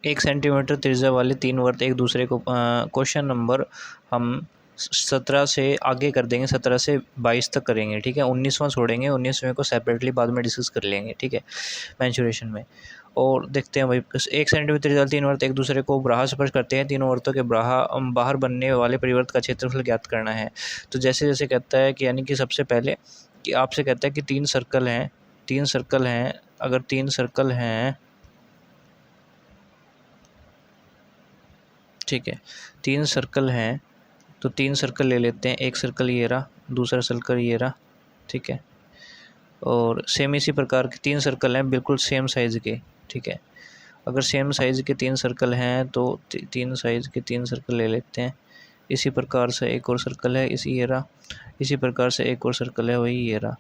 1 centimetre त्रिज्या वाले 3 वर्त एक दूसरे को क्वेश्चन नंबर हम 17 से आगे कर देंगे, 17 से 22 तक करेंगे, ठीक है। 19वां छोड़ेंगे, 19वें को सेपरेटली बाद में डिस्कस कर लेंगे, ठीक है, मेंसुरेशन में। और देखते हैं भाई, 1 सेंटीमीटर त्रिज्या वाले 3 वर्त एक दूसरे को ब्राहा स्पर्श करते हैं। तीनों वर्तों के बाहर बनने वाले परिवर्त का क्षेत्रफल ज्ञात करना है। तो जैसे जैसे कहता है कि यानी कि सबसे पहले कि आपसे कहता है कि 3 सर्कल हैं, अगर 3 सर्कल हैं, ठीक है, 3 सर्कल हैं तो 3 सर्कल ले लेते हैं। एक सर्कल ये रहा, दूसरा सर्कल ये रहा, ठीक है। और सेम इसी प्रकार के 3 सर्कल हैं बिल्कुल सेम साइज़ के, ठीक है। अगर सेम साइज़ के 3 सर्कल हैं तो 3 साइज़ के 3 सर्कल ले लेते हैं। इसी प्रकार से एक और सर्कल है, इसी ये रहा। इसी प्रकार से एक और सर्कल है, वही ये रहा।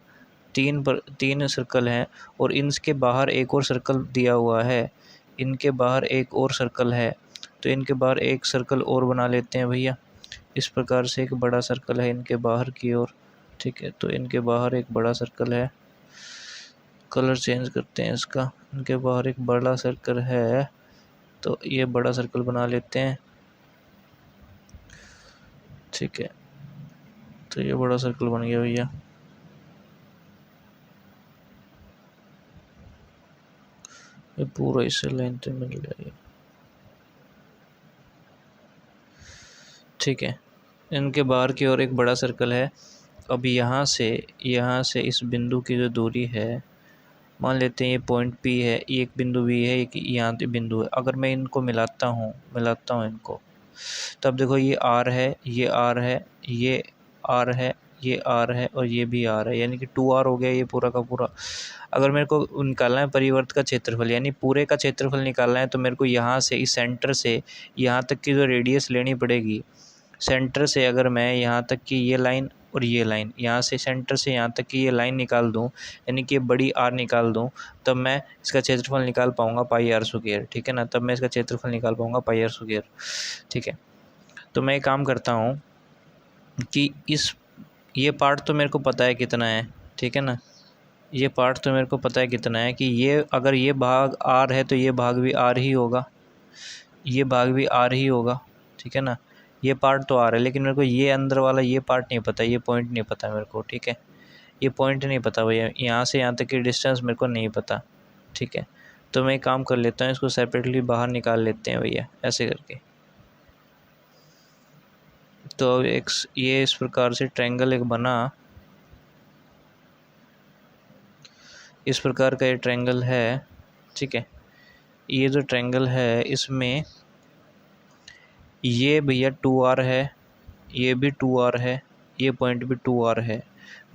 3 सर्कल हैं और इनके बाहर एक और सर्कल दिया हुआ है, इनके बाहर एक और सर्कल है, तो इनके बाहर एक सर्कल और बना लेते हैं भैया। इस प्रकार से एक बड़ा सर्कल है इनके बाहर की ओर, ठीक है। तो इनके बाहर एक बड़ा सर्कल है, कलर चेंज करते हैं इसका। इनके बाहर एक बड़ा सर्कल है तो ये बड़ा सर्कल बना लेते हैं, ठीक है। तो ये बड़ा सर्कल बन गया भैया। ये पूरा इससे लाइन तो मिल गया, ठीक है। इनके बाहर की ओर एक बड़ा सर्कल है। अब यहाँ से इस बिंदु की जो दूरी है, मान लेते हैं ये पॉइंट P है, ये एक बिंदु B है, एक यहाँ पे बिंदु है। अगर मैं इनको मिलाता हूँ इनको, तब देखो ये R है, ये R है, ये R है, ये R है और ये भी R है, यानी कि 2R हो गया ये पूरा का पूरा। अगर मेरे को निकालना है परिवर्त का क्षेत्रफल, यानी पूरे का क्षेत्रफल निकालना है, तो मेरे को यहाँ से इस सेंटर से यहाँ तक की जो रेडियस लेनी पड़ेगी। सेंटर से अगर मैं यहाँ तक की ये लाइन और ये लाइन, यहाँ से सेंटर से यहाँ तक की ये लाइन निकाल दूँ, यानी कि बड़ी R निकाल दूँ, तब मैं इसका क्षेत्रफल निकाल पाऊँगा पाई R स्क्वायर, ठीक है ना। तब मैं इसका क्षेत्रफल निकाल पाऊँगा पाई R स्क्वायर, ठीक है। तो मैं एक काम करता हूँ कि ये पार्ट तो मेरे को पता है कितना है, ठीक है ना। ये पार्ट तो मेरे को पता है कितना है कि ये अगर ये भाग R है तो ये भाग भी R ही होगा, ये भाग भी R ही होगा, ठीक है ना। ये पार्ट तो R है, लेकिन मेरे को ये अंदर वाला ये पार्ट नहीं पता, ये पॉइंट नहीं पता मेरे को, ठीक है। ये पॉइंट नहीं पता भैया, यहाँ से यहाँ तक की डिस्टेंस मेरे को नहीं पता, ठीक है। तो मैं एक काम कर लेता हूँ, इसको सेपरेटली बाहर निकाल लेते हैं भैया, ऐसे करके। तो ये इस प्रकार से ट्रायंगल एक बना, इस प्रकार का ये ट्रायंगल है, ठीक है। ये जो ट्रायंगल है इसमें ये भैया 2R है, ये भी 2R है, ये पॉइंट भी 2R है।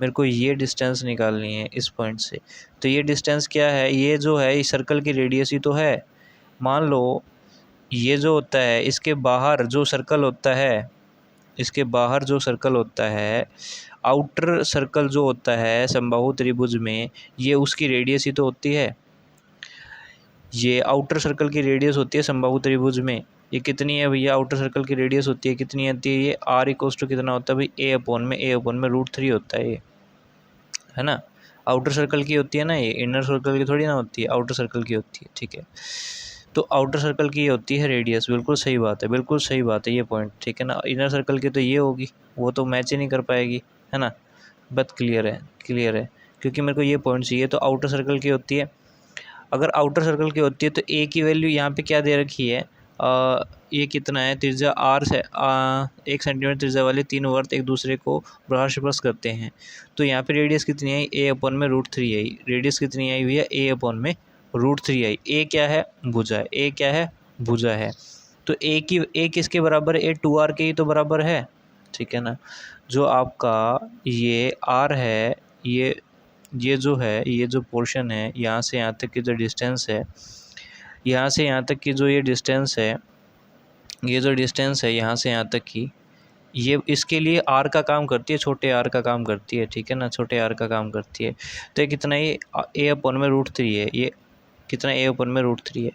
मेरे को ये डिस्टेंस निकालनी है इस पॉइंट से। तो ये डिस्टेंस क्या है, ये जो है इस सर्कल की रेडियस ही तो है। मान लो ये जो होता है इसके बाहर जो सर्कल होता है, इसके बाहर जो सर्कल होता है, आउटर सर्कल जो होता है समबाहु त्रिभुज में, ये उसकी रेडियस ही तो होती है। ये आउटर सर्कल की रेडियस होती है समबाहु त्रिभुज में। ये कितनी है भैया, आउटर सर्कल की रेडियस होती है कितनी आती है, ये R इक्वल्स टू कितना होता है भाई, a अपॉन में √3 होता है ये, है ना। आउटर सर्कल की होती है ना, ये इनर सर्कल की थोड़ी ना होती है, आउटर सर्कल की होती है, ठीक है। तो आउटर सर्कल की ये होती है रेडियस, बिल्कुल सही बात है, बिल्कुल सही बात है ये पॉइंट, ठीक है ना। इनर सर्कल की तो ये होगी, वो तो मैच ही नहीं कर पाएगी, है ना। बात क्लियर है, क्योंकि मेरे को ये पॉइंट चाहिए। तो आउटर सर्कल की होती है, अगर आउटर सर्कल की होती है तो ए की वैल्यू यहाँ पे क्या दे रखी है, ये कितना है, त्रिज्या R से 1 सेंटीमीटर त्रिज्या वाले 3 वर्त एक दूसरे को बाहर स्पर्श करते हैं। तो यहाँ पे रेडियस कितनी आई, a अपॉन में √3 आई। रेडियस कितनी आई भैया, a अपॉन में √3 आई। a क्या है, भुजा है, a क्या है, भुजा है। तो a किसके बराबर है, a 2R के ही तो बराबर है, ठीक है ना। जो आपका ये R है, ये जो है, ये जो पोर्शन है, यहाँ से यहाँ तक की जो डिस्टेंस है, यहाँ से यहाँ तक की जो ये डिस्टेंस है, ये जो डिस्टेंस है यहाँ से यहाँ तक की, ये इसके लिए R का काम करती है, छोटे R का काम करती है, ठीक है ना, छोटे R का काम करती है। तो ये कितना, ये a अपॉन में √3 है, ये कितना, a अपॉन में √3 है।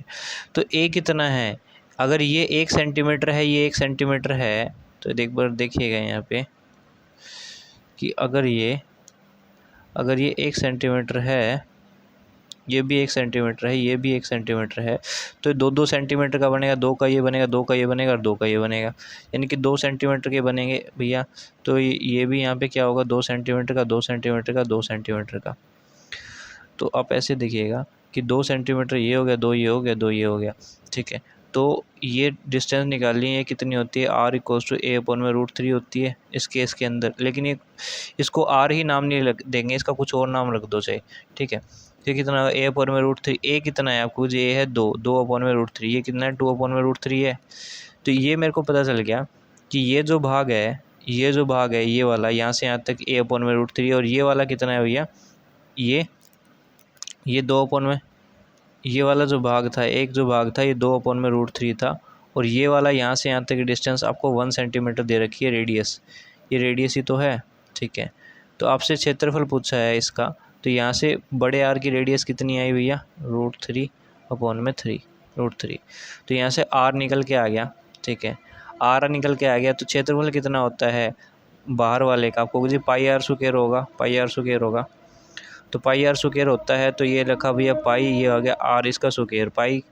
तो a कितना है, अगर ये 1 सेंटीमीटर है, ये 1 सेंटीमीटर है, तो एक बार देखिएगा यहाँ पे कि अगर ये 1 सेंटीमीटर है ये भी 1 सेंटीमीटर है, ये भी 1 सेंटीमीटर है, तो 2-2 सेंटीमीटर का बनेगा, 2 का ये बनेगा, 2 का ये बनेगा और 2 का ये बनेगा, यानी कि 2 सेंटीमीटर के बनेंगे भैया। तो ये भी यहाँ पे क्या होगा, 2 सेंटीमीटर का, 2 सेंटीमीटर का, 2 सेंटीमीटर का। तो आप ऐसे देखिएगा कि 2 सेंटीमीटर ये हो गया, 2 ये हो गया, 2 ये हो गया, ठीक है। तो ये डिस्टेंस निकालनी है, कितनी होती है, r=a/√3 होती है इस केस के अंदर। लेकिन ये इसको r ही नाम नहीं देंगे, इसका कुछ और नाम रख दो चाहे, ठीक है। ये कितना a/√3, a कितना है आपको, ये है 2/√3, ये कितना है 2/√3 है। तो ये मेरे को पता चल गया कि ये जो भाग है, ये वाला यहाँ से यहाँ तक a/√3, और ये वाला कितना है भैया, ये 2 ये वाला जो भाग था, एक जो भाग था, ये 2/√3 था, और ये वाला यहाँ से यहाँ तक की डिस्टेंस आपको 1 सेंटीमीटर दे रखी है रेडियस, ये रेडियस ही तो है, ठीक है। तो आपसे क्षेत्रफल पूछा है इसका, तो यहाँ से बड़े आर की रेडियस कितनी आई भैया, √3/3। तो यहाँ से आर निकल के आ गया, ठीक है, आर निकल के आ गया। तो क्षेत्रफल कितना होता है बाहर वाले का, आपको जी πr² होगा, πr² होगा। तो πr² होता है, तो ये रखा भैया पाई, ये आ गया आर इसका square, pi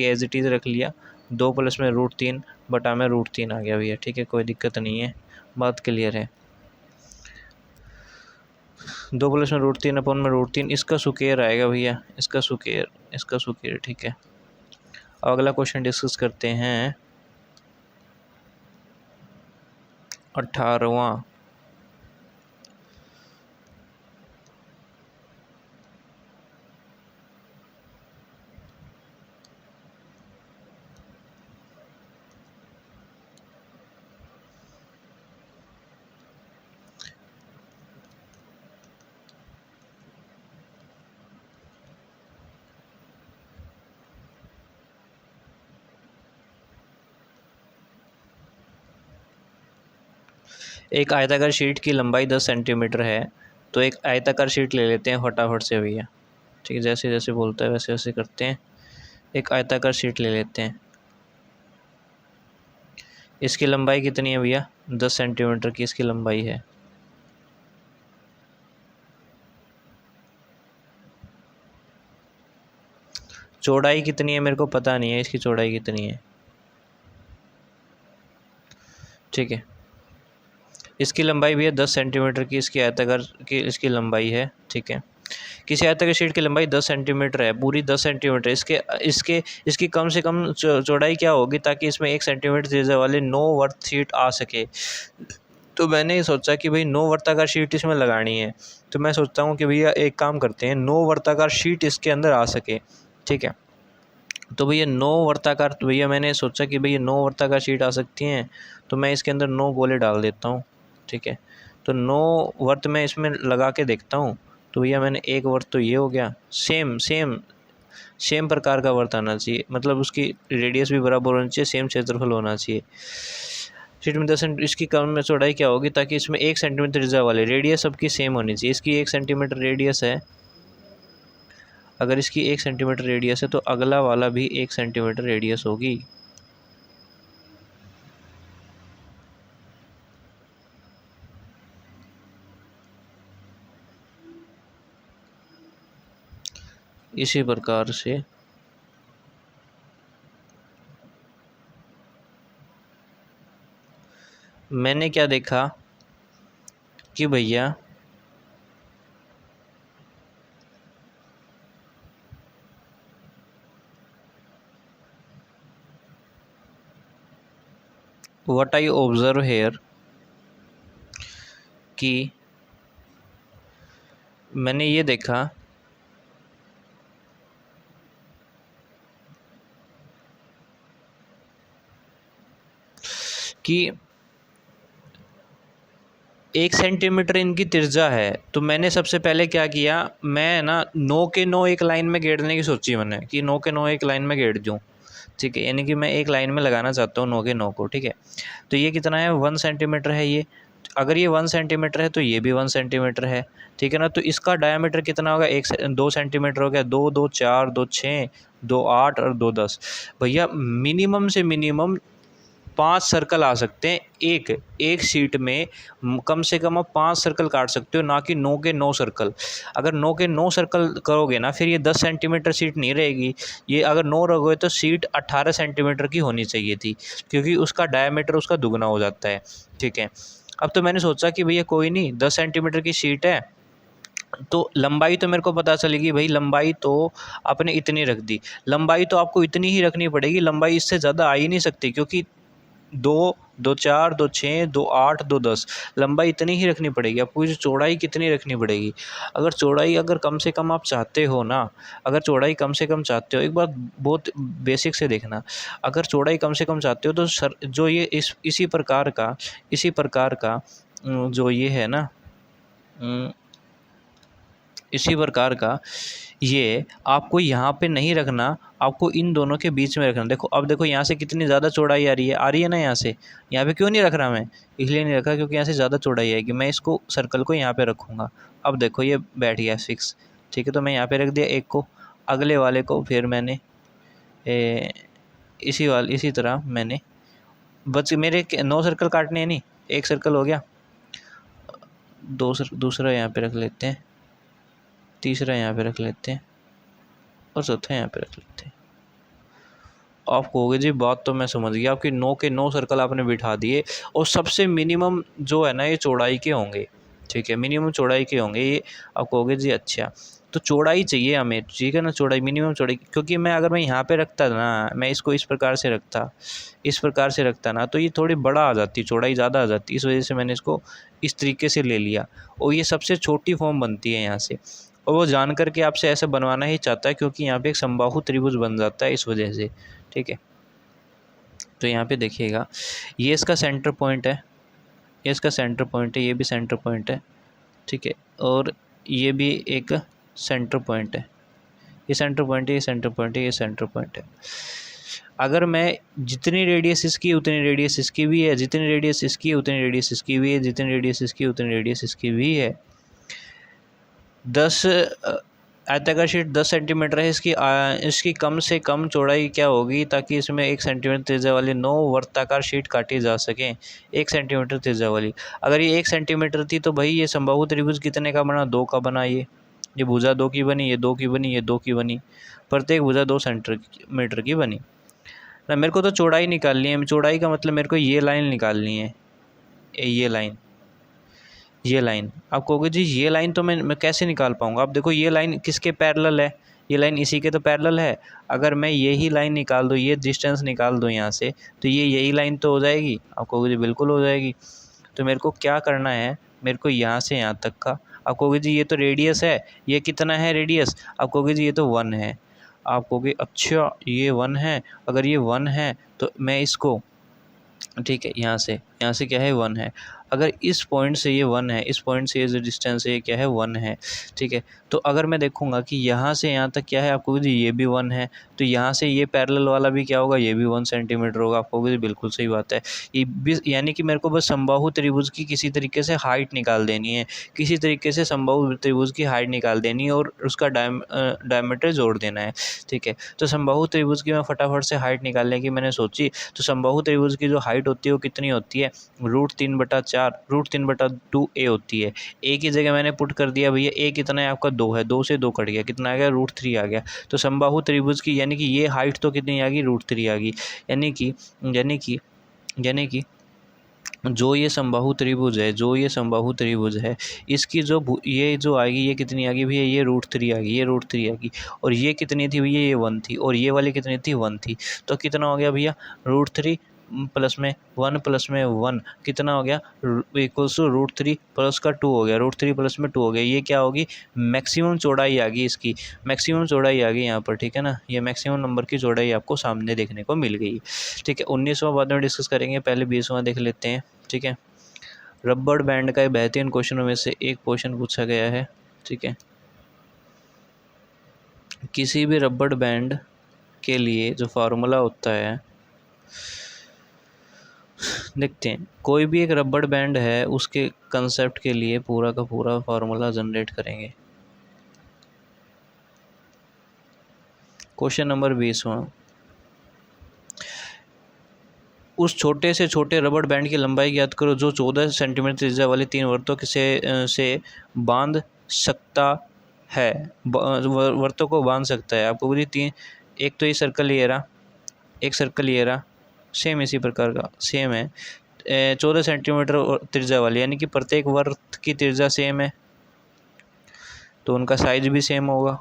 as it is रख लिया, 2 + √3 बटा में √3 आ गया भैया, ठीक है, कोई दिक्कत नहीं है, बात क्लियर है। 2 + √3/√3 इसका स्क्वायर आएगा भैया, इसका स्क्वायर, ठीक है। अब अगला क्वेश्चन डिस्कस करते हैं, 18वां। एक आयताकार शीट की लंबाई 10 सेंटीमीटर है, तो एक आयताकार शीट ले लेते हैं फटाफट से भैया, ठीक है, जैसे जैसे बोलता है वैसे वैसे करते हैं। एक आयताकार शीट ले लेते हैं, इसकी लंबाई कितनी है भैया, 10 सेंटीमीटर की इसकी लंबाई है। चौड़ाई कितनी है मेरे को पता नहीं है, इसकी चौड़ाई कितनी है, ठीक है। इसकी लंबाई भी है 10 सेंटीमीटर की, इसकी आयताकार की इसकी लंबाई है, ठीक है। किसी आयताकार शीट की लंबाई 10 सेंटीमीटर है, पूरी 10 सेंटीमीटर, इसकी कम से कम चौड़ाई क्या होगी, ताकि इसमें 1 सेंटीमीटर त्रिज्या वाले 9 वर्ग शीट आ सके। तो मैंने सोचा कि भाई 9 वर्ताकार शीट इसमें लगानी है, तो मैं सोचता हूँ कि भैया एक काम करते हैं, 9 वर्ताकार शीट इसके अंदर आ सके, ठीक है। तो भैया 9 वर्ताकार, तो भैया मैंने सोचा कि भैया 9 वर्ताकार शीट आ सकती हैं, तो मैं इसके अंदर 9 गोले डाल देता हूँ, ठीक है। तो 9 वर्त मैं इसमें लगा के देखता हूँ, तो भैया मैंने एक वर्त तो ये हो गया, सेम प्रकार का वर्त आना चाहिए, मतलब उसकी रेडियस भी बराबर होनी चाहिए, सेम क्षेत्रफल होना चाहिए। शीट में 10 इसकी कम में चौड़ाई क्या होगी, ताकि इसमें 1 सेंटीमीटर त्रिज्या वाले, रेडियस सबकी सेम होनी चाहिए। इसकी 1 सेंटीमीटर रेडियस है, अगर इसकी 1 सेंटीमीटर रेडियस है तो अगला वाला भी 1 सेंटीमीटर रेडियस होगी। इसी प्रकार से मैंने क्या देखा कि भैया what I observe here कि मैंने ये देखा कि 1 सेंटीमीटर इनकी त्रिज्या है। तो मैंने सबसे पहले क्या किया, मैं ना 9 के 9 एक लाइन में गेड़ने की सोची मैंने, कि 9 के 9 एक लाइन में गेड़ दूँ, ठीक है, यानी कि मैं एक लाइन में लगाना चाहता हूँ 9 के 9 को, ठीक है। तो ये कितना है, 1 सेंटीमीटर है ये, अगर ये 1 सेंटीमीटर है तो ये भी 1 सेंटीमीटर है, ठीक है ना। तो इसका डायमीटर कितना होगा, 2 सेंटीमीटर हो गया, 2 2 4 2 6 2 8 और 2 10। भैया मिनिमम से मिनिमम 5 सर्कल आ सकते हैं एक शीट में। कम से कम आप 5 सर्कल काट सकते हो, ना कि 9 के 9 सर्कल। अगर 9 के 9 सर्कल करोगे ना, फिर ये 10 सेंटीमीटर शीट नहीं रहेगी। ये अगर 9 रहोगे तो शीट 18 सेंटीमीटर की होनी चाहिए थी, क्योंकि उसका डायमीटर उसका दुगना हो जाता है। ठीक है, अब तो मैंने सोचा कि भैया कोई नहीं, 10 सेंटीमीटर की शीट है तो लंबाई तो मेरे को पता चलेगी भाई, लंबाई तो आपने इतनी रख दी। लंबाई तो आपको इतनी ही रखनी पड़ेगी, लंबाई इससे ज़्यादा आ ही नहीं सकती, क्योंकि 2, 2 4, 2 6, 2 8, 2 10 लंबाई इतनी ही रखनी पड़ेगी। आपको जो चौड़ाई कितनी रखनी पड़ेगी, अगर चौड़ाई अगर कम से कम आप चाहते हो ना, अगर चौड़ाई कम से कम चाहते हो, एक बात बहुत बेसिक से देखना, अगर चौड़ाई कम से कम चाहते हो तो सर जो ये इसी प्रकार का जो ये है ना, इसी प्रकार का ये आपको यहाँ पे नहीं रखना, आपको इन दोनों के बीच में रखना। देखो अब देखो यहाँ से कितनी ज़्यादा चौड़ाई आ रही है ना यहाँ से। यहाँ पे क्यों नहीं रख रहा मैं, इसलिए नहीं रखा क्योंकि यहाँ से ज़्यादा चौड़ाई आएगी। मैं इसको सर्कल को यहाँ पे रखूँगा। अब देखो ये बैठ गया फिक्स। ठीक है, तो मैं यहाँ पे रख दिया एक को, अगले वाले को फिर मैंने इसी तरह मैंने बस मेरे 9 सर्कल काटने हैं, नहीं 1 सर्कल हो गया, दूसरा यहाँ पे रख लेते हैं, तीसरा यहाँ पे रख लेते हैं और चौथा यहाँ पे रख लेते हैं। आप कहोगे जी बात तो मैं समझ गया, आपके 9 के 9 सर्कल आपने बिठा दिए और सबसे मिनिमम जो है ना ये चौड़ाई के होंगे। ठीक है, मिनिमम चौड़ाई के होंगे ये। आप कहोगे जी अच्छा, तो चौड़ाई चाहिए हमें, ठीक है ना, चौड़ाई मिनिमम चौड़ाई। क्योंकि अगर मैं यहाँ पे रखता ना, मैं इसको इस प्रकार से रखता ना, तो ये थोड़ी बड़ा आ जाती, चौड़ाई ज़्यादा आ जाती। इस वजह से मैंने इसको इस तरीके से ले लिया और ये सबसे छोटी फॉर्म बनती है यहाँ से। और वो जान करके आपसे ऐसा बनवाना ही चाहता है, क्योंकि यहाँ पे एक समबाहु त्रिभुज बन जाता है इस वजह से। ठीक है, तो यहाँ पे देखिएगा ये इसका सेंटर पॉइंट है, ये इसका सेंटर पॉइंट है, ये भी सेंटर पॉइंट है। ठीक है, और ये भी एक सेंटर पॉइंट है, ये सेंटर पॉइंट है, ये सेंटर पॉइंट है, ये सेंटर पॉइंट है। अगर मैं जितनी रेडियस इसकी उतनी रेडियस इसकी भी है, जितनी रेडियस इसकी है उतनी रेडियस इसकी भी है, जितनी रेडियस इसकी उतनी रेडियस इसकी भी है। 10 आयताकार शीट 10 सेंटीमीटर है, इसकी कम से कम चौड़ाई क्या होगी, ताकि इसमें 1 सेंटीमीटर त्रिज्या वाली 9 वर्ताकार शीट काटी जा सकें। 1 सेंटीमीटर त्रिज्या वाली, अगर ये 1 सेंटीमीटर थी तो भाई ये समबाहु त्रिभुज कितने का बना, 2 का बना। ये भुजा 2 की बनी, ये 2 की बनी, ये 2 की बनी, प्रत्येक भुजा 2 सेंटीमीटर की बनी ना। मेरे को तो चौड़ाई निकालनी है, चौड़ाई का मतलब मेरे को ये लाइन निकालनी है, ये लाइन। आप कहोगे जी ये लाइन तो मैं कैसे निकाल पाऊँगा। आप देखो ये लाइन किसके पैरेलल है, ये लाइन इसी के तो पैरेलल है। अगर मैं यही लाइन निकाल दूँ, ये डिस्टेंस निकाल दूँ यहाँ से, तो ये यही लाइन तो हो जाएगी। आप कहोगे जी बिल्कुल हो जाएगी। तो मेरे को क्या करना है, मेरे को यहाँ से यहाँ तक का, आप कहोगे जी ये तो रेडियस है, ये कितना है रेडियस, आप कहोगे जी ये तो 1 है। आप कहोगे अच्छा ये 1 है, अगर ये 1 है तो मैं इसको, ठीक है, यहाँ से क्या है 1 है। अगर इस पॉइंट से ये 1 है, इस पॉइंट से ये जो डिस्टेंस है ये क्या है 1 है। ठीक है, तो अगर मैं देखूँगा कि यहाँ से यहाँ तक क्या है, आपको भी ये भी 1 है, तो यहाँ से ये पैरेलल वाला भी क्या होगा, ये भी 1 सेंटीमीटर होगा। आपको भी बिल्कुल सही बात है। ये भी यानी कि मेरे को बस समबाहु त्रिभुज की किसी तरीके से हाइट निकाल देनी है, किसी तरीके से समबाहु त्रिभुज की हाइट निकाल देनी है और उसका डायमीटर जोड़ देना है। ठीक है, तो समबाहु त्रिभुज की मैं फटाफट से हाइट निकालने की मैंने सोची, तो समबाहु त्रिभुज की जो हाइट होती है वो कितनी होती है, √3/4 √3/2 ए होती है। ए की जगह मैंने पुट कर दिया भैया, ए कितना है आपका 2 है, 2 से 2 कट गया, कितना आ गया √3 आ गया। तो समबाहु त्रिभुज की यानी कि ये हाइट तो कितनी आ गई, √3 आ गई। यानी कि जो ये समबाहु त्रिभुज है, इसकी जो ये जो आएगी, ये कितनी आ गई भैया, ये √3 आ गई, ये √3 आ गई। और ये कितनी थी भैया, ये 1 थी, और ये वाली कितनी थी 1 थी। तो कितना हो गया भैया, √3 प्लस में 1 प्लस में 1 कितना हो गया, इक्वल्स टू √3 प्लस का 2 हो गया, √3 प्लस में 2 हो गया। ये क्या होगी, मैक्सिमम चौड़ाई आ गई, इसकी मैक्सिमम चौड़ाई आ गई यहाँ पर। ठीक है ना, ये मैक्सिमम नंबर की चौड़ाई आपको सामने देखने को मिल गई। ठीक है, 19वां बाद में डिस्कस करेंगे, पहले 20वां देख लेते हैं। ठीक है, रबड़ बैंड का बेहतरीन क्वेश्चनों में से एक क्वेश्चन पूछा गया है। ठीक है, किसी भी रबड़ बैंड के लिए जो फार्मूला होता है, देखते हैं, कोई भी एक रबड़ बैंड है उसके कंसेप्ट के लिए पूरा का पूरा फार्मूला जनरेट करेंगे। क्वेश्चन नंबर 20वां, उस छोटे से छोटे रबड़ बैंड की लंबाई ज्ञात करो जो 14 सेंटीमीटर त्रिज्या वाले 3 वृत्तों से बांध सकता है, वृत्तों को बांध सकता है। आपको पूरी 3, एक तो ये सर्कल ये रहा, एक सर्कल ये रहा, सेम इसी प्रकार का सेम है, 14 सेंटीमीटर त्रिज्या वाली, यानी कि प्रत्येक वृत्त की त्रिज्या सेम है, तो उनका साइज भी सेम होगा,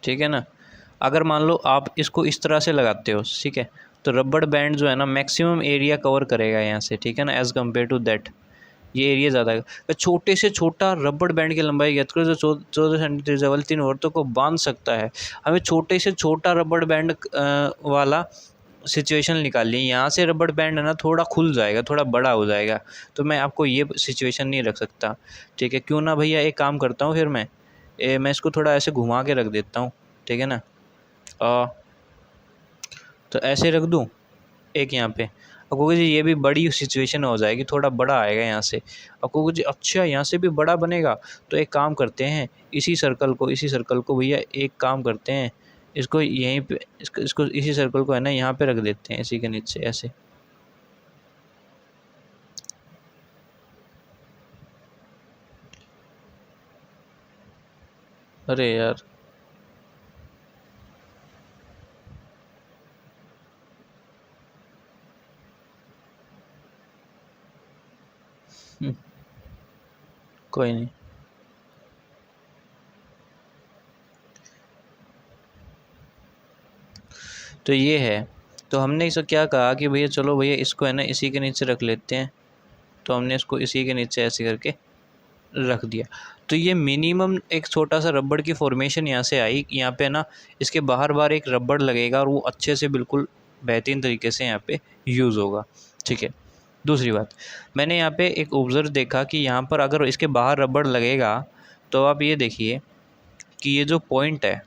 ठीक है ना। अगर मान लो आप इसको इस तरह से लगाते हो, ठीक है, तो रबड़ बैंड जो है ना मैक्सिमम एरिया कवर करेगा यहाँ से, ठीक है ना, एज़ कम्पेयर टू दैट ये एरिया ज़्यादा है। छोटे से छोटा रबड़ बैंड की लंबाई ज्ञात करो जो 14 सेंटीमीटर त्रिज्या वाले 3 वृत्तों को बांध सकता है। हमें छोटे से छोटा रबड़ बैंड वाला सिचुएशन निकालनी है। यहाँ से रबड़ बैंड है ना थोड़ा खुल जाएगा, थोड़ा बड़ा हो जाएगा, तो मैं आपको ये सिचुएशन नहीं रख सकता, ठीक है। क्यों ना भैया, एक काम करता हूँ फिर मैं इसको थोड़ा ऐसे घुमा के रख देता हूँ, ठीक है ना। तो ऐसे रख दूँ एक यहाँ पे, और कहोगे जी ये भी बड़ी सिचुएशन हो जाएगी, थोड़ा बड़ा आएगा यहाँ से, और कहोगे जी अच्छा यहाँ से भी बड़ा बनेगा, तो एक काम करते हैं, इसी सर्कल को भैया एक काम करते हैं, इसको यहीं पे इसको इसी सर्कल को है ना यहाँ पे रख देते हैं, इसी के नीचे ऐसे। अरे यार, कोई नहीं। तो ये है, तो हमने इसे क्या कहा कि भैया चलो भैया इसको है ना इसी के नीचे रख लेते हैं, तो हमने इसको इसी के नीचे ऐसे करके रख दिया। तो ये मिनिमम एक छोटा सा रबड़ की फॉर्मेशन यहाँ से आई, यहाँ पे ना इसके बाहर बाहर एक रबड़ लगेगा और वो अच्छे से बिल्कुल बेहतरीन तरीके से यहाँ पे यूज़ होगा, ठीक है। दूसरी बात, मैंने यहाँ पे एक ऑब्ज़र्व देखा कि यहाँ पर अगर इसके बाहर रबड़ लगेगा, तो आप ये देखिए कि ये जो पॉइंट है,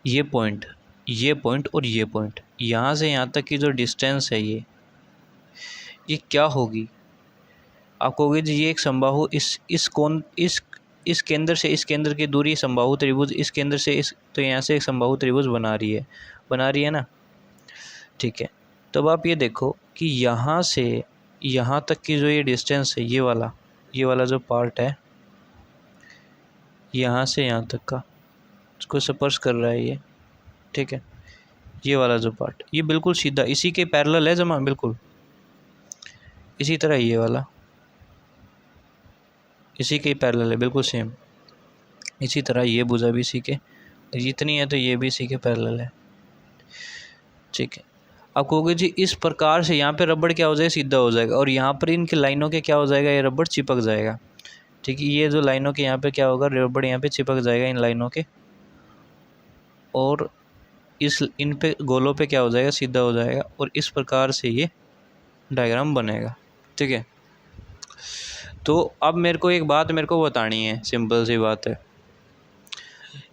ये पॉइंट और ये पॉइंट, यहाँ से यहाँ तक की जो डिस्टेंस है ये क्या होगी। आप कहोगे जी ये एक समबाहु, इस केंद्र से इस केंद्र की दूरी समबाहु त्रिभुज, इस केंद्र से इस, तो यहाँ से एक समबाहु त्रिभुज बना रही है ना, ठीक है। तब आप ये देखो कि यहाँ से यहाँ तक की जो ये डिस्टेंस है, ये वाला जो पार्ट है, यहाँ से यहाँ तक का इसको स्पर्श कर रहा है ये, ठीक है। ये वाला जो पार्ट, ये बिल्कुल सीधा इसी के पैरेलल है जमा, बिल्कुल इसी तरह ये वाला इसी के पैरेलल है, बिल्कुल सेम। इसी तरह ये भुजा भी इसी के जितनी है, तो ये भी इसी के पैरेलल है, ठीक है। आप कहोगे जी इस प्रकार से यहाँ पे रबड़ क्या हो जाएगा, सीधा हो जाएगा, और यहाँ पर इनके लाइनों के क्या हो जाएगा, ये रबड़ चिपक जाएगा, ठीक है। ये जो लाइनों के यहाँ पे क्या होगा, रबड़ यहाँ पे चिपक जाएगा इन लाइनों के, और इन पे गोलों पे क्या हो जाएगा, सीधा हो जाएगा, और इस प्रकार से ये डायग्राम बनेगा, ठीक है। तो अब मेरे को एक बात मेरे को बतानी है, सिंपल सी बात है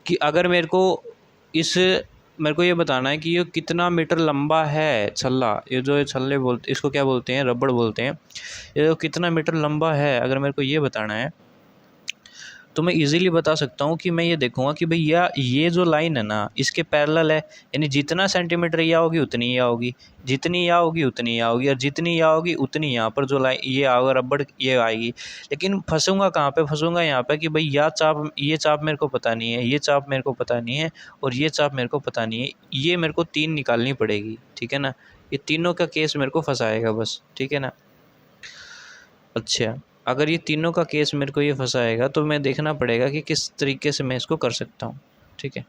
कि अगर मेरे को ये बताना है कि ये कितना मीटर लंबा है छल्ला, ये जो छल्ले बोलते, इसको क्या बोलते हैं, रबड़ बोलते हैं, ये जो कितना मीटर लंबा है, अगर मेरे को ये बताना है, तो मैं इजीली बता सकता हूँ कि मैं ये देखूँगा कि भैया ये जो लाइन है ना इसके पैरेलल है, यानी जितना सेंटीमीटर यह होगी उतनी यह होगी, जितनी यह होगी उतनी यह होगी, और जितनी यह होगी उतनी यहाँ पर जो लाइन ये आएगा रबड़ ये आएगी। लेकिन फंसूंगा कहाँ पे, फंसूंगा यहाँ पे कि भाई ये चाप मेरे को पता नहीं है, ये चाप मेरे को पता नहीं है, और ये चाप मेरे को पता नहीं है, ये मेरे को 3 निकालनी पड़ेगी, ठीक है ना। ये तीनों का केस मेरे को फंसाएगा बस, ठीक है ना। अच्छा, अगर ये तीनों का केस मेरे को ये फंसाएगा, तो मैं देखना पड़ेगा कि किस तरीके से मैं इसको कर सकता हूँ, ठीक है।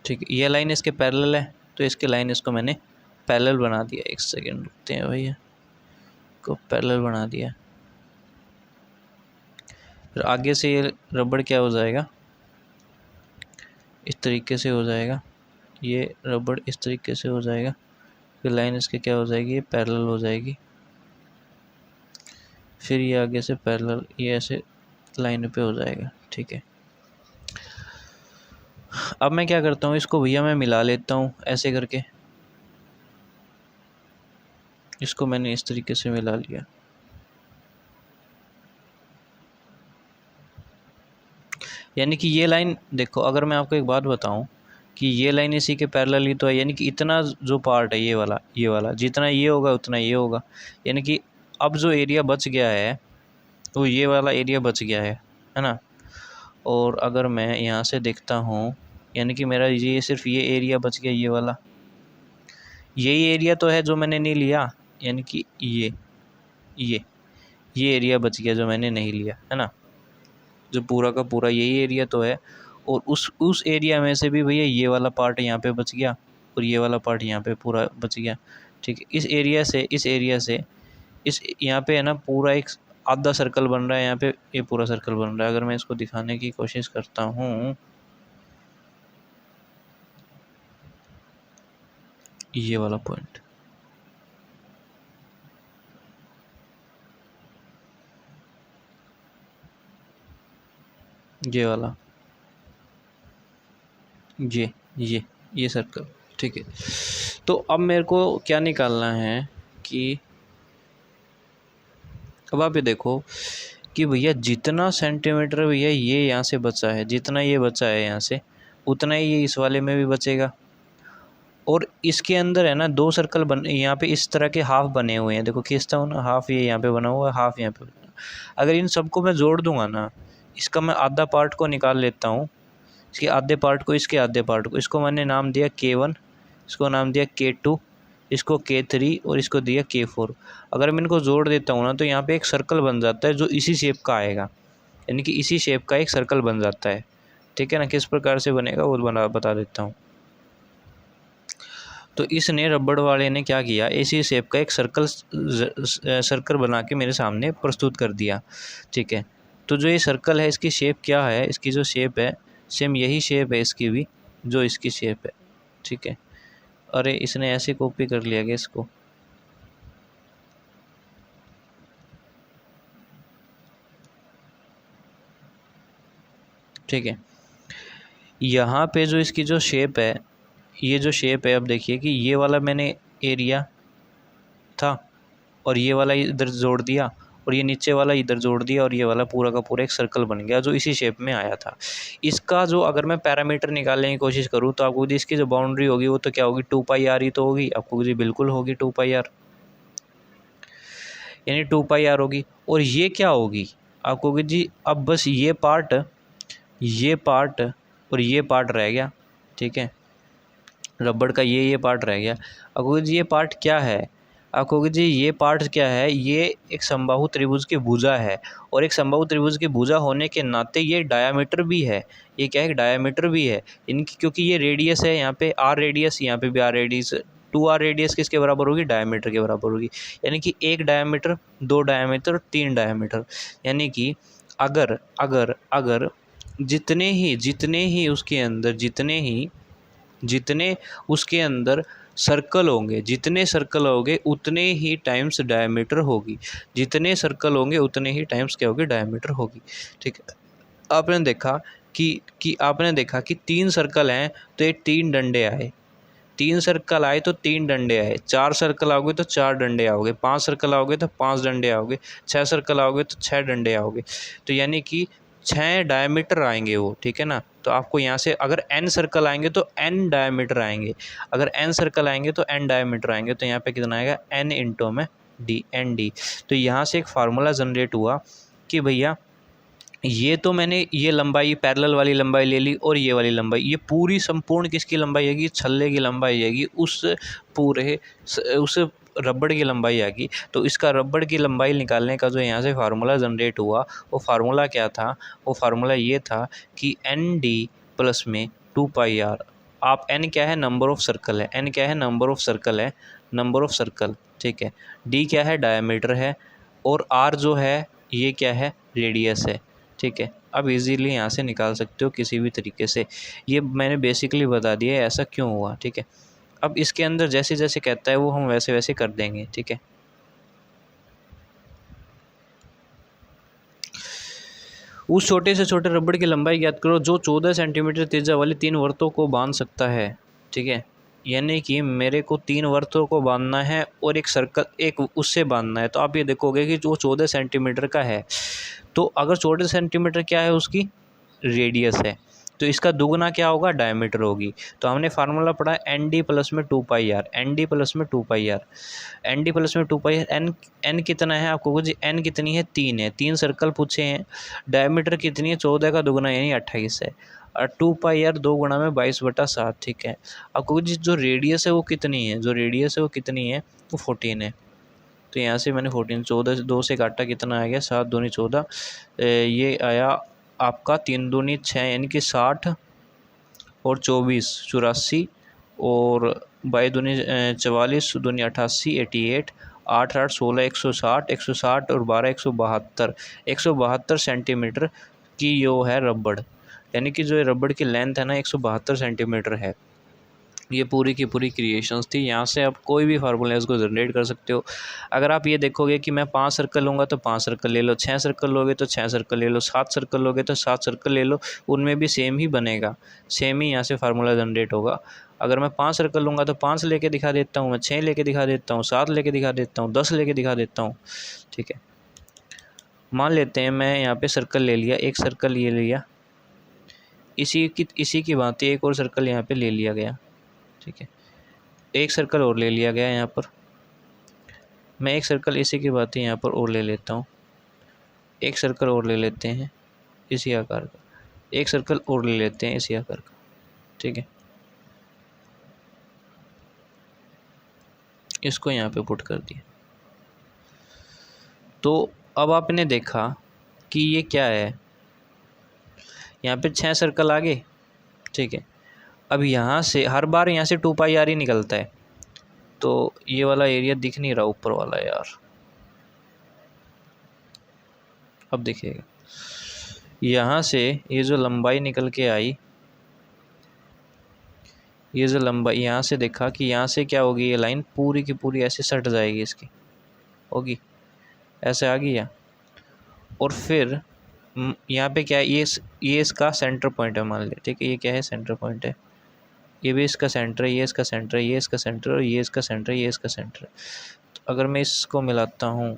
ठीक है, ये लाइन इसके पैरेलल है, तो इसके लाइन इसको मैंने पैरेलल बना दिया। एक सेकेंड रुकते हैं भैया, को पैरेलल बना दिया। फिर आगे से ये रबड़ क्या हो जाएगा, इस तरीके से हो जाएगा, ये रबड़ इस तरीके से हो जाएगा, फिर लाइन इसके क्या हो जाएगी, ये पैरेलल हो जाएगी, फिर ये आगे से पैरेलल, ये ऐसे लाइन पे हो जाएगा, ठीक है। अब मैं क्या करता हूँ, इसको भैया मैं मिला लेता हूँ ऐसे करके, इसको मैंने इस तरीके से मिला लिया। यानी कि ये लाइन देखो, अगर मैं आपको एक बात बताऊं कि ये लाइन इसी के पैरेलल ही तो है, यानी कि इतना जो पार्ट है ये वाला जितना ये होगा उतना ये होगा, यानी कि अब जो एरिया बच गया है तो ये वाला एरिया बच गया है ना। और अगर मैं यहाँ से देखता हूँ, यानी कि मेरा ये सिर्फ ये एरिया बच गया, ये वाला यही एरिया तो है जो मैंने नहीं लिया, यानी कि ये एरिया बच गया जो मैंने नहीं लिया, है ना। जो पूरा का पूरा यही एरिया तो है, और उस एरिया में से भी भैया ये वाला पार्ट यहाँ पे बच गया और ये वाला पार्ट यहाँ पे पूरा बच गया, ठीक है। इस एरिया से इस यहाँ पे है ना पूरा एक आधा सर्कल बन रहा है, यहाँ पे ये पूरा सर्कल बन रहा है। अगर मैं इसको दिखाने की कोशिश करता हूँ, ये वाला पॉइंट, ये वाला, ये सर्कल, ठीक है। तो अब मेरे को क्या निकालना है कि अब आप ये देखो कि भैया जितना सेंटीमीटर भैया ये यहाँ से बचा है, जितना ये बचा है यहाँ से, उतना ही ये इस वाले में भी बचेगा। और इसके अंदर है ना दो सर्कल बन, यहाँ पे इस तरह के हाफ बने हुए हैं, देखो खींचता हूँ ना, हाफ ये यहाँ पे बना हुआ है, हाफ यहाँ पे बना। अगर इन सबको मैं जोड़ दूंगा ना, इसका मैं आधा पार्ट को निकाल लेता हूँ, इसके आधे पार्ट को, इसके आधे पार्ट को, इसको मैंने नाम दिया K1, इसको नाम दिया K2, इसको K3 और इसको दिया K4। अगर मैं इनको जोड़ देता हूँ ना तो यहाँ पे एक सर्कल बन जाता है जो इसी शेप का आएगा, यानी कि इसी शेप का एक सर्कल बन जाता है, ठीक है ना। किस प्रकार से बनेगा वो बता देता हूँ। तो इसने रबड़ वाले ने क्या किया, इसी शेप का एक सर्कल बना के मेरे सामने प्रस्तुत कर दिया, ठीक है। तो जो ये सर्कल है इसकी शेप क्या है, इसकी जो शेप है सेम यही शेप है इसकी भी जो इसकी शेप है, ठीक है। अरे इसने ऐसे कॉपी कर लिया क्या इसको, ठीक है। यहाँ पे जो इसकी जो शेप है, ये जो शेप है, अब देखिए कि ये वाला मैंने एरिया था और ये वाला इधर जोड़ दिया और ये नीचे वाला इधर जोड़ दिया और ये वाला पूरा का पूरा एक सर्कल बन गया जो इसी शेप में आया था। इसका जो अगर मैं पैरामीटर निकालने की कोशिश करूँ तो आपको इसकी जो बाउंड्री होगी वो तो क्या होगी, 2πr ही तो होगी, आपको जी बिल्कुल होगी 2πr, यानी 2πr होगी। और ये क्या होगी, आपको होगी जी अब बस ये पार्ट और ये पार्ट रह गया, ठीक है। रबड़ का ये पार्ट रह गया। आपको जी ये पार्ट क्या है, आपको जी ये पार्ट क्या है, ये एक समबाहु त्रिभुज की भुजा है, और एक समबाहु त्रिभुज की भुजा होने के नाते ये डायामीटर भी है, ये क्या है डायामीटर भी है इनकी, क्योंकि ये रेडियस है, यहाँ पे r रेडियस, यहाँ पे भी r रेडियस, 2r रेडियस किसके बराबर होगी, डायामीटर के बराबर होगी। यानी कि एक डायामीटर, दो डायामीटर, तीन डायामीटर, यानी कि अगर अगर अगर जितने ही उसके अंदर जितने उसके अंदर सर्कल होंगे, जितने सर्कल होंगे उतने ही टाइम्स डायमीटर होगी, जितने सर्कल होंगे उतने ही टाइम्स क्या होगी, डायमीटर होगी, ठीक है। आपने देखा कि 3 सर्कल हैं तो ये 3 डंडे आए, 3 सर्कल आए तो 3 डंडे आए, 4 सर्कल आओगे तो 4 डंडे आओगे, 5 सर्कल आओगे तो 5 डंडे आओगे, 6 सर्कल आओगे तो 6 डंडे आओगे। तो यानी कि 6 डायमीटर आएंगे वो, ठीक है ना। तो आपको यहाँ से अगर n सर्कल आएंगे तो n डायमीटर आएंगे, अगर n सर्कल आएंगे तो n डायमीटर आएंगे। तो यहाँ पे कितना आएगा, n इंटू में डी, एन डी। तो यहाँ से एक फार्मूला जनरेट हुआ कि भैया ये तो मैंने ये लंबाई पैरेलल वाली लंबाई ले ली और ये वाली लंबाई, ये पूरी संपूर्ण किसकी लंबाई आएगी, छल्ले की लंबाई आएगी, उस रबड़ की लंबाई आएगी। तो इसका रबड़ की लंबाई निकालने का जो यहाँ से फार्मूला जनरेट हुआ वो फार्मूला क्या था, वो फार्मूला ये था कि एन डी प्लस में 2πr। आप n क्या है, नंबर ऑफ सर्कल है, n क्या है, नंबर ऑफ सर्कल है, नंबर ऑफ सर्कल, ठीक है। d क्या है, डायमीटर है, और r जो है ये क्या है, रेडियस है, ठीक है। अब इजीली यहाँ से निकाल सकते हो किसी भी तरीके से, ये मैंने बेसिकली बता दिया है ऐसा क्यों हुआ, ठीक है। अब इसके अंदर जैसे जैसे कहता है वो हम वैसे वैसे कर देंगे, ठीक है। उस छोटे से छोटे रबड़ की लंबाई ज्ञात करो जो 14 सेंटीमीटर त्रिज्या वाली 3 वृत्तों को बांध सकता है, ठीक है। यानी कि मेरे को 3 वृत्तों को बांधना है और एक सर्कल एक उससे बांधना है। तो आप ये देखोगे कि जो 14 सेंटीमीटर का है, तो अगर 14 सेंटीमीटर क्या है उसकी रेडियस है, तो इसका दुगना क्या होगा, डायमीटर होगी। तो हमने फार्मूला पढ़ा एन डी प्लस में 2πr, एन डी प्लस में 2πr, एन डी प्लस में 2πr। एन कितना है आपको कुछ, एन कितनी है, 3 है, 3 सर्कल पूछे हैं। डायमीटर कितनी है, 14 का दुगना यानी 28 है, और 2πr 2 गुणा में 22/7, ठीक है। आपको जो रेडियस है वो कितनी है, जो रेडियस है वो कितनी है, वो 14 है। तो यहाँ से मैंने 14, 14 2 से काटा, कितना आ गया, 7 दूनी 14, ये आया आपका 3 दूनी 6 यानी कि 60 और 24 84, और 22 दूनी 44 दूनी 88 88, 8 8 16 160 160 और 12 172 172 सेंटीमीटर की जो है रबड़, यानी कि जो रबड़ की लेंथ है ना 172 सेंटीमीटर है। ये पूरी की पूरी क्रिएशंस थी। यहाँ से आप कोई भी फार्मूला इसको जनरेट कर सकते हो। अगर आप ये देखोगे कि मैं 5 सर्कल लूँगा तो 5 सर्कल ले लो, 6 सर्कल लोगे तो 6 सर्कल ले लो, 7 सर्कल लोगे तो 7 सर्कल ले लो, उनमें भी सेम ही बनेगा, सेम ही यहाँ से फार्मूला जनरेट होगा। अगर मैं 5 सर्कल लूँगा तो 5 लेके दिखा देता हूँ, मैं 6 लेके दिखा देता हूँ, 7 लेके दिखा देता हूँ, 10 लेके दिखा देता हूँ, ठीक है। मान लेते हैं मैं यहाँ पे सर्कल ले लिया, एक सर्कल ये लिया, इसी की भांति एक और सर्कल यहाँ पे ले लिया गया, ठीक है। एक सर्कल और ले लिया गया यहाँ पर, मैं एक सर्कल इसी की भांति यहाँ पर और ले लेता हूँ, एक सर्कल और ले लेते हैं इसी आकार का, एक सर्कल और ले लेते हैं इसी आकार का, ठीक है। इसको यहाँ पे पुट कर दिया। तो अब आपने देखा कि ये क्या है, यहाँ पे 6 सर्कल आ गए, ठीक है। अब यहाँ से हर बार यहाँ से 2πr ही निकलता है, तो ये वाला एरिया दिख नहीं रहा ऊपर वाला यार, अब दिखेगा। यहाँ से ये जो लंबाई निकल के आई, ये जो लंबाई यहाँ से देखा कि यहाँ से क्या होगी, ये लाइन पूरी की पूरी ऐसे सट जाएगी, इसकी होगी ऐसे आ गई है। और फिर यहाँ पे क्या है, ये इसका सेंटर पॉइंट है मान लिया, ठीक है। ये क्या है, सेंटर पॉइंट है, ये भी इसका सेंटर है, ये इसका सेंटर है, ये इसका सेंटर है, और ये इसका सेंटर है, ये इसका सेंटर है। तो अगर मैं इसको मिलाता हूँ,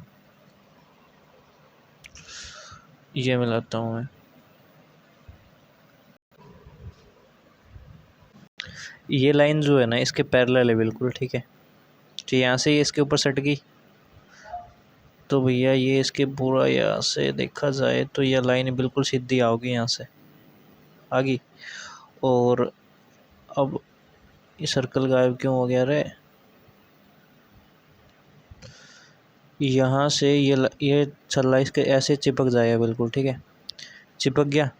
ये मिलाता हूँ मैं, ये लाइन जो है ना इसके पैरेलल है बिल्कुल, ठीक है। तो यहाँ से ये इसके ऊपर सट गई, तो भैया ये इसके पूरा यहाँ से देखा जाए तो यह लाइन बिल्कुल सीधी आओगी, यहाँ से आ गई। और अब ये सर्कल गायब क्यों हो गया रे, यहाँ से ये छल्ला इसके ऐसे चिपक जाएगा बिल्कुल, ठीक है। चिपक गया,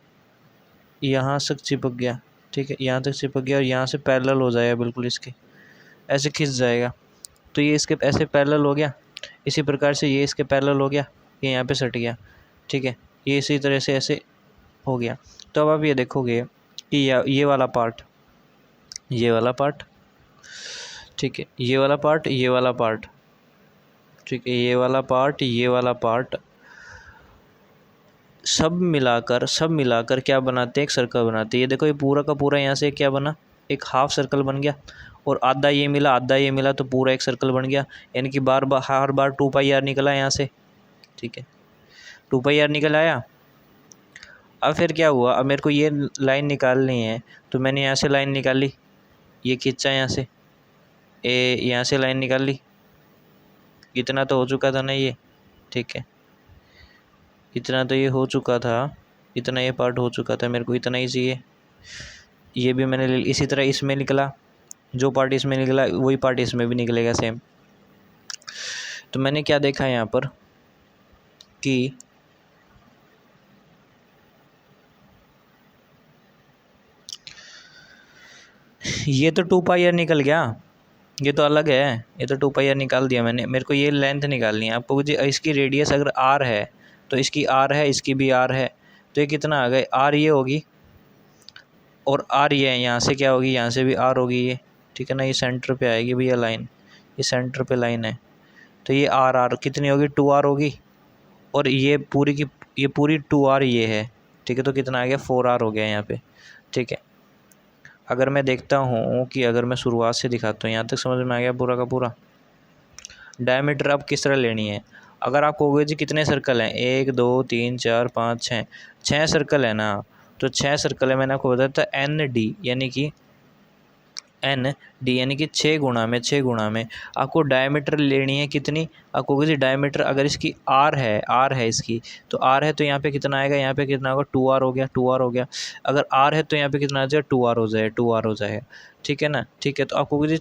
यहाँ तक चिपक गया, ठीक है, यहाँ तक चिपक गया, और यहाँ से पैरेलल हो जाएगा बिल्कुल, इसके ऐसे खिंच जाएगा। तो ये इसके ऐसे पैरेलल हो गया, इसी प्रकार से ये इसके पैरेलल हो गया, ये यहाँ पे सट गया, ठीक है। ये इसी तरह से ऐसे हो गया। तो अब आप ये देखोगे कि ये वाला पार्ट, ये वाला पार्ट, ठीक है, ये वाला पार्ट, ये वाला पार्ट, ठीक है, ये वाला पार्ट, ये वाला पार्ट, सब मिलाकर क्या बनाते हैं, एक सर्कल बनाते हैं। ये देखो ये पूरा का पूरा यहाँ से क्या बना, एक हाफ सर्कल बन गया, और आधा ये मिला, आधा ये मिला, तो पूरा एक सर्कल बन गया। यानी कि हर बार 2πr निकला यहाँ से, ठीक है, 2πr निकल आया। अब फिर क्या हुआ, अब मेरे को ये लाइन निकालनी है, तो मैंने यहाँ से लाइन निकाली, ये खींचा यहाँ से, यहाँ से लाइन निकाल ली, इतना तो हो चुका था ना ये, ठीक है, इतना तो ये हो चुका था, इतना ये पार्ट हो चुका था, मेरे को इतना ही चाहिए। ये भी मैंने ले, इसी तरह इसमें निकला, जो पार्ट इसमें निकला वही पार्ट इसमें भी निकलेगा सेम। तो मैंने क्या देखा यहाँ पर कि ये तो 2πr निकल गया, ये तो अलग है, ये तो 2πr निकाल दिया मैंने। मेरे को ये लेंथ निकालनी है, आपको इसकी रेडियस अगर r है तो इसकी r है, इसकी भी r है, तो ये कितना आ गए, r ये होगी और r ये है, यहाँ से क्या होगी, यहाँ से भी r होगी ये, ठीक है ना। ये सेंटर पे आएगी भैया लाइन, ये सेंटर पे लाइन है, तो ये r कितनी होगी, 2r होगी, और ये पूरी 2r ये है, ठीक है। तो कितना आ गया, 4r हो गया यहाँ पे, ठीक है। अगर मैं देखता हूँ कि अगर मैं शुरुआत से दिखाता हूँ, यहाँ तक समझ में आ गया पूरा का पूरा। डायमीटर अब किस तरह लेनी है, अगर आप कहोगे जी कितने सर्कल हैं, 1 2 3 4 5 6 सर्कल है ना, तो 6 सर्कल है, मैंने आपको बताया था एन डी यानी कि 6 गुणा में 6 गुणा में आपको डायमीटर लेनी है कितनी, आपको किसी डायमीटर अगर इसकी आर है इसकी, तो आर है तो यहाँ पे कितना आएगा, यहाँ पे कितना होगा 2r हो गया, 2r हो गया। अगर आर है तो यहाँ पे कितना आ जाएगा 2r हो जाएगा, 2r हो जाएगा, ठीक है ना। ठीक है, तो आपको किसी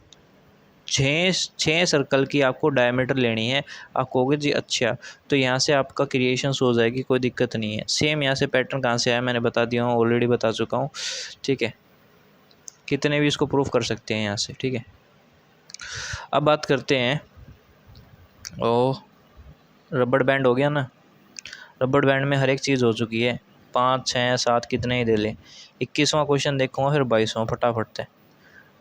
6 सर्कल की आपको डायमीटर लेनी है। आप कहोगे जी अच्छा, तो यहाँ से आपका क्रिएशंस हो जाएगी, कोई दिक्कत नहीं है। सेम यहाँ से पैटर्न कहाँ से आया मैंने बता दिया हूँ, ऑलरेडी बता चुका हूँ, ठीक है। कितने भी इसको प्रूफ कर सकते हैं यहाँ से, ठीक है। अब बात करते हैं, ओ रबड़ बैंड हो गया ना, रबड़ बैंड में हर एक चीज़ हो चुकी है, 5 6 7 कितने ही दे लें। 21वां क्वेश्चन देखूँगा, फिर 22वां फटाफट है।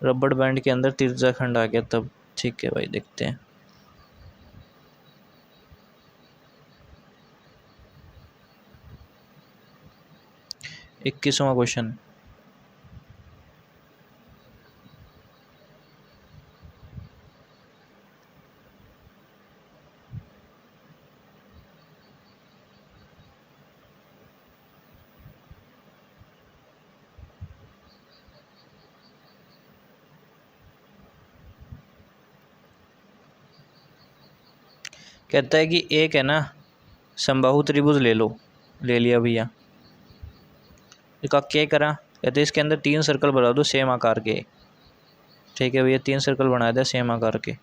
रबड़ बैंड के अंदर तिरछा खंड आ गया तब, ठीक है भाई, देखते हैं। इक्कीसवां क्वेश्चन, कहता है कि एक है ना समबाहु त्रिभुज ले लो, ले लिया भैया। इसका क्या करा, कहते हैं इसके अंदर 3 सर्कल बना दो सेम आकार के, ठीक है भैया। 3 सर्कल बना दिया सेम आकार के।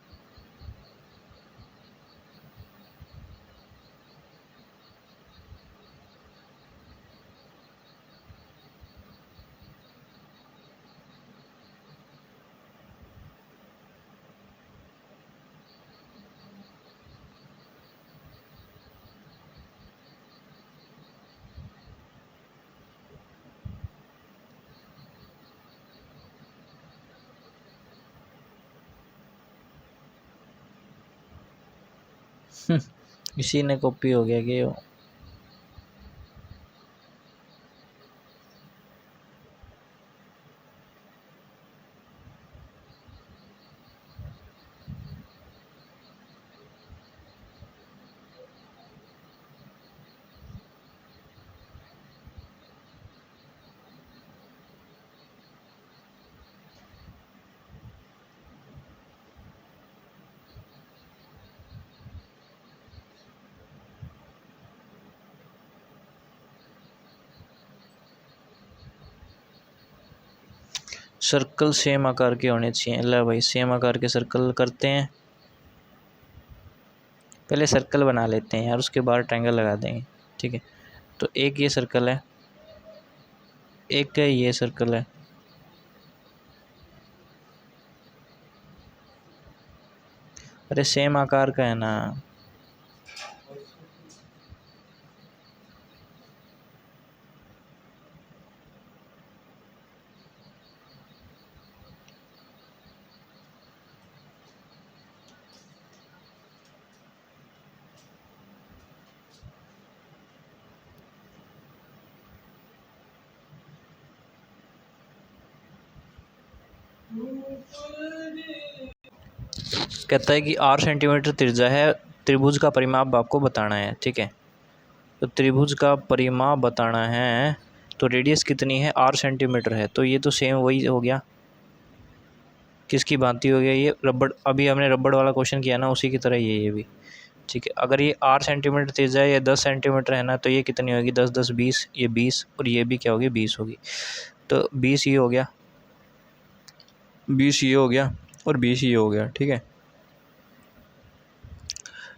इसी ने कॉपी हो गया कि सर्कल सेम आकार के होने चाहिए। ला भाई सेम आकार के सर्कल करते हैं, पहले सर्कल बना लेते हैं यार, उसके बाद ट्रायंगल लगा देंगे, ठीक है। तो एक ये सर्कल है, एक ये सर्कल है, अरे सेम आकार का है ना। कहता है कि 8 सेंटीमीटर त्रिज्या है, त्रिभुज का परिमाप आपको बताना है, ठीक है। तो त्रिभुज का परिमाप बताना है, तो रेडियस कितनी है 8 सेंटीमीटर है, तो ये तो सेम वही हो गया, किसकी भांति हो गया, ये रबड़, अभी हमने रबड़ वाला क्वेश्चन किया ना उसी की तरह ये भी, ठीक है। अगर ये 8 सेंटीमीटर त्रिज्या है, ये 10 सेंटीमीटर है ना, तो ये कितनी होगी 10 10 20, ये 20, और ये भी क्या होगी 20 होगी। तो 20 ये हो गया, 20 ये हो गया, और 20 ये हो गया, ठीक है।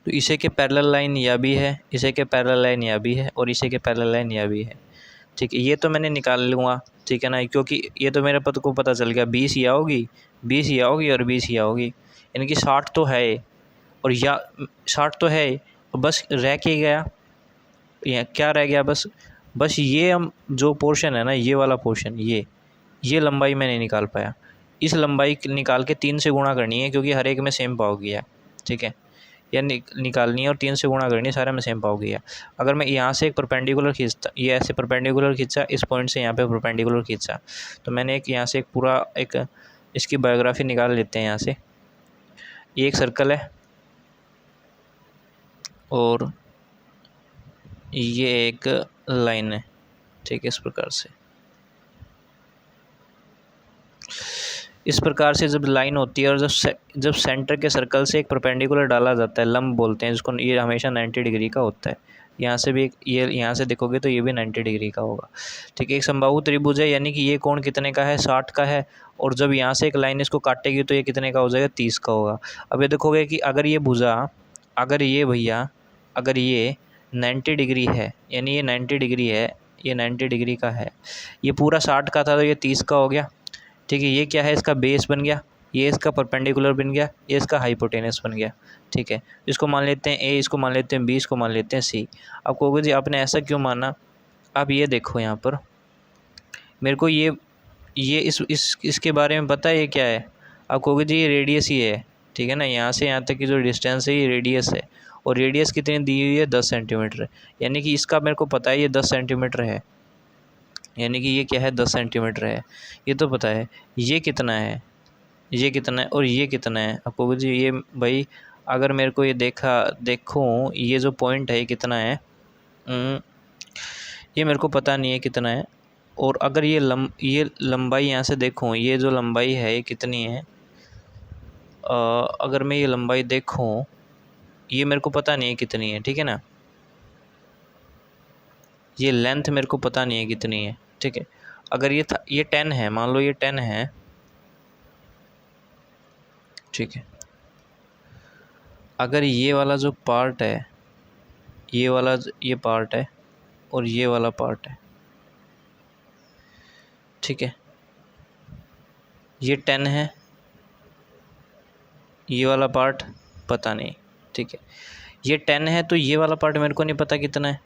तो इसे के पैरेलल लाइन यह भी है, इसे के पैरेलल लाइन यह भी है, और इसे के पैरेलल लाइन यह भी है, ठीक है। ये तो मैंने निकाल लूँगा, ठीक है ना, क्योंकि ये तो मेरे पद को पता चल गया 20 यह होगी, 20 यह होगी, और 20 यह होगी, यानी कि 60 तो है, और या 60 तो है, बस रह के गया, या क्या रह गया, बस ये हम जो पोर्शन है ना, ये वाला पोर्शन, ये लंबाई मैं नहीं निकाल पाया। इस लंबाई निकाल के 3 से गुणा करनी है, क्योंकि हर एक में सेम पाओगी है, ठीक है। या निकालनी है और 3 से गुणा करनी है, सारे में सेम पाओगी है। अगर मैं यहाँ से एक परपेंडिकुलर खींचता, ये ऐसे परपेंडिकुलर खींचा, इस पॉइंट से यहाँ पे परपेंडिकुलर खींचा, तो मैंने एक यहाँ से एक पूरा एक इसकी बायोग्राफी निकाल लेते हैं। यहाँ से ये एक सर्कल है, और ये एक लाइन है, ठीक है, इस प्रकार से। इस प्रकार से जब लाइन होती है और जब सेंटर के सर्कल से एक परपेंडिकुलर डाला जाता है, लंब बोलते हैं जिसको, ये हमेशा 90 डिग्री का होता है। यहाँ से भी ये यहाँ से देखोगे तो ये भी 90 डिग्री का होगा। ठीक है, एक समबाहु त्रिभुज है, यानी कि ये कोण कितने का है, 60 का है। और जब यहाँ से एक लाइन इसको काटेगी तो ये कितने का हो जाएगा, 30 का होगा। अब ये देखोगे कि अगर ये भुजा, अगर ये भैया, अगर ये 90 डिग्री है, यानी ये 90 डिग्री है, ये 90 डिग्री का है, ये पूरा 60 का था तो ये 30 का हो गया। ठीक है, ये क्या है, इसका बेस बन गया, ये इसका परपेंडिकुलर बन गया, ये इसका हाइपोटेनस बन गया। ठीक है, इसको मान लेते हैं ए, इसको मान लेते हैं बी, इसको मान लेते हैं सी। आप कहोगे जी आपने ऐसा क्यों माना। आप ये देखो यहाँ पर, मेरे को ये इसके बारे में पता है ये क्या है। आप कहोगे जी ये रेडियस ही है। ठीक है ना, यहाँ से यहाँ तक की जो डिस्टेंस है ये रेडियस है, और रेडियस कितनी दी हुई है, 10 सेंटीमीटर। यानी कि इसका मेरे को पता है ये 10 सेंटीमीटर है, यानी कि ये क्या है, 10 सेंटीमीटर है, ये तो पता है। ये कितना है, ये कितना है, और ये कितना है। आपको जी ये भाई, अगर मेरे को ये देखूँ ये जो पॉइंट है ये कितना है, ये मेरे को पता नहीं है कितना है। और अगर ये लंबाई यहाँ से देखूँ, ये जो लंबाई है ये कितनी है, अगर मैं ये लंबाई देखूँ, ये मेरे को पता नहीं है कितनी है। ठीक है ना, ये लेंथ मेरे को पता नहीं है कितनी है। ठीक है, अगर ये 10 है, मान लो ये 10 है। ठीक है, अगर ये वाला जो पार्ट है, ये वाला ये पार्ट है, और ये वाला पार्ट है। ठीक है, ये 10 है, ये वाला पार्ट पता नहीं। ठीक है, ये 10 है तो ये वाला पार्ट मेरे को नहीं पता कितना है।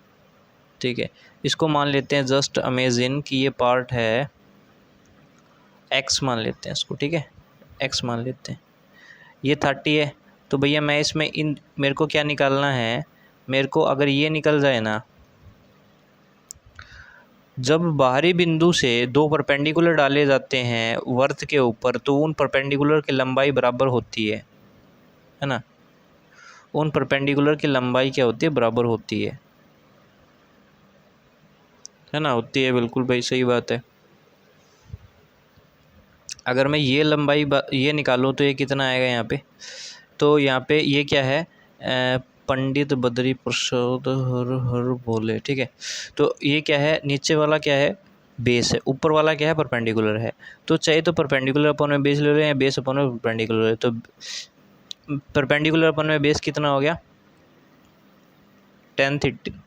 ठीक है, इसको मान लेते हैं जस्ट अमेजिन कि ये पार्ट है x, मान लेते हैं इसको। ठीक है, x मान लेते हैं, ये 30 है। तो भैया मैं इसमें मेरे को क्या निकालना है, मेरे को अगर ये निकल जाए ना, जब बाहरी बिंदु से दो परपेंडिकुलर डाले जाते हैं वर्त के ऊपर, तो उन परपेंडिकुलर की लंबाई बराबर होती है ना। उन परपेंडिकुलर की लंबाई क्या होती है, बराबर होती है ना, होती है। बिल्कुल भाई सही बात है। अगर मैं ये लंबाई ये निकालूँ तो ये कितना आएगा यहाँ पे, तो यहाँ पे ये क्या है, पंडित बद्री प्रसाद हर बोले। ठीक है, तो ये क्या है, नीचे वाला क्या है, बेस है, ऊपर वाला क्या है, परपेंडिकुलर है। तो चाहे तो परपेंडिकुलर अपन में बेस ले लो या बेस अपन में परपेंडिकुलर है। तो परपेंडिकुलर अपन में बेस कितना हो गया, 10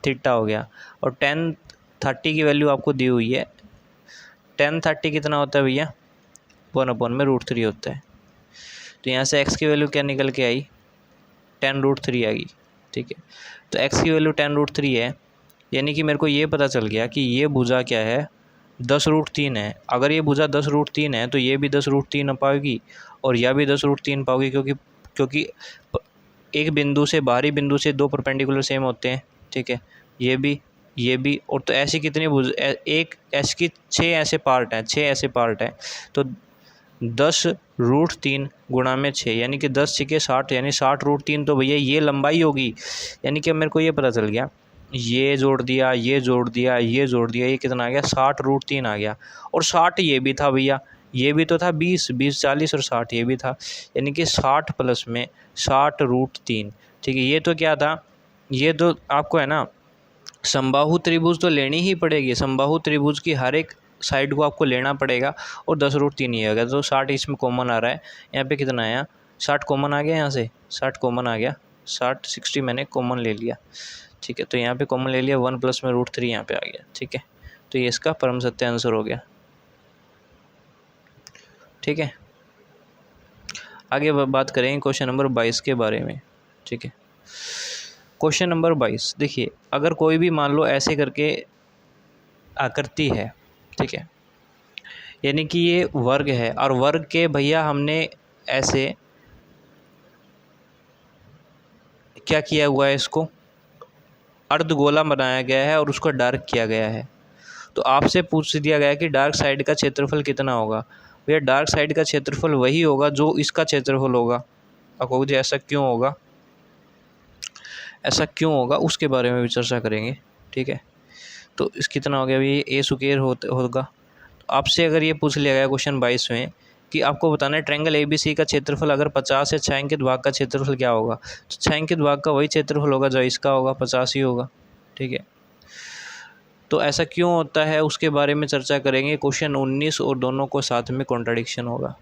थीटा हो गया, और 10 30 की वैल्यू आपको दी हुई है। 10 30 कितना होता है भैया, 1/√3 होता है। तो यहाँ से x की वैल्यू क्या निकल के आई, 10√3 आ गई। ठीक है, तो x की वैल्यू 10√3 है, यानी कि मेरे को ये पता चल गया कि ये भुजा क्या है, 10√3 है। अगर ये भुजा 10√3 है तो ये भी 10√3 पाएगी, और यह भी 10√3 पाओगी, क्योंकि एक बिंदु से, बाहरी बिंदु से दो परपेंडिकुलर सेम होते हैं। ठीक है, ये भी, और तो ऐसी कितनी भुजा, एक ऐसी की 6 ऐसे पार्ट हैं, 6 ऐसे पार्ट हैं। तो 10√3 गुणा में 6, यानी कि 10 6 60, यानी 60√3। तो भैया ये लंबाई होगी। यानी कि मेरे को ये पता चल गया, ये जोड़ दिया, ये जोड़ दिया, ये जोड़ दिया, ये कितना आ गया, 60√3 आ गया। और 60 ये भी था भैया, ये भी तो था 20 40 और 60 ये भी था, यानी कि 60 प्लस में 60√3। ठीक है, ये तो क्या था, ये तो आपको है ना समबाहु त्रिभुज तो लेनी ही पड़ेगी। समबाहु त्रिभुज की हर एक साइड को आपको लेना पड़ेगा, और 10√3 ही आएगा। तो 60 इसमें कॉमन आ रहा है, यहाँ पे कितना आया, 60 कॉमन आ गया, यहाँ से 60 कॉमन आ गया, 60 मैंने कॉमन ले लिया। ठीक है, तो यहाँ पे कॉमन ले लिया, 1 प्लस में √3 यहाँ पे आ गया। ठीक है, तो ये इसका परम सत्य आंसर हो गया। ठीक है, आगे बात करेंगे क्वेश्चन नंबर 22 के बारे में। ठीक है, क्वेश्चन नंबर 22 देखिए, अगर कोई भी मान लो ऐसे करके आकृति है। ठीक है, यानी कि ये वर्ग है, और वर्ग के भैया हमने ऐसे क्या किया हुआ है, इसको अर्धगोला बनाया गया है और उसको डार्क किया गया है। तो आपसे पूछ दिया गया कि डार्क साइड का क्षेत्रफल कितना होगा। भैया डार्क साइड का क्षेत्रफल वही होगा जो इसका क्षेत्रफल होगा। आपको जी ऐसा क्यों होगा, ऐसा क्यों होगा उसके बारे में भी चर्चा करेंगे। ठीक है, तो इस कितना हो गया, ये a² होगा। तो आपसे अगर ये पूछ लिया गया क्वेश्चन 22 में कि आपको बताना है ट्रायंगल ABC का क्षेत्रफल अगर 50 है, 6 अंकित भाग का क्षेत्रफल क्या होगा। तो 6 अंकित भाग का वही क्षेत्रफल होगा जो इसका होगा, 50 ही होगा। ठीक है, तो ऐसा क्यों होता है उसके बारे में चर्चा करेंगे। क्वेश्चन 19 और दोनों को साथ में कॉन्ट्राडिक्शन होगा।